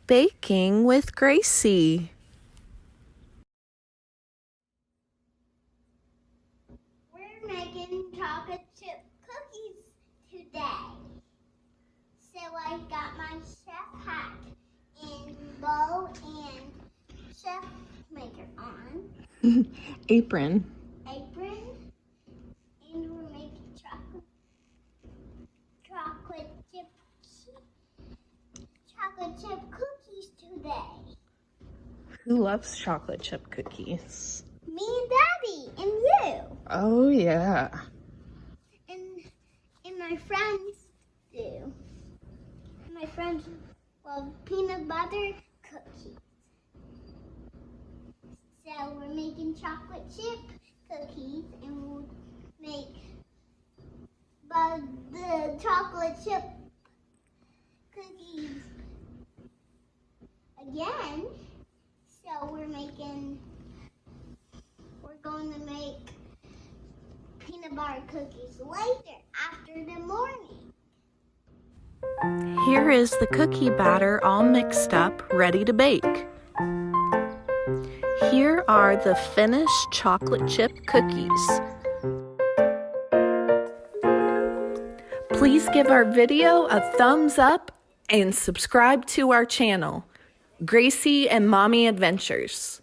Baking with Gracie. We're making chocolate chip cookies today. So I got my chef hat and bow and chef maker on. Apron. Apron. And we're making chocolate chip cookies today. Who loves chocolate chip cookies? Me and Daddy and you. Oh, yeah. And my friends do. My friends love peanut butter cookies. So we're making chocolate chip cookies and we'll make the chocolate chip cookies again. So we're going to make peanut butter cookies later after the morning. Here is the cookie batter all mixed up, ready to bake. Here are the finished chocolate chip cookies. Please give our video a thumbs up and subscribe to our channel, Gracie and Mommy Adventures.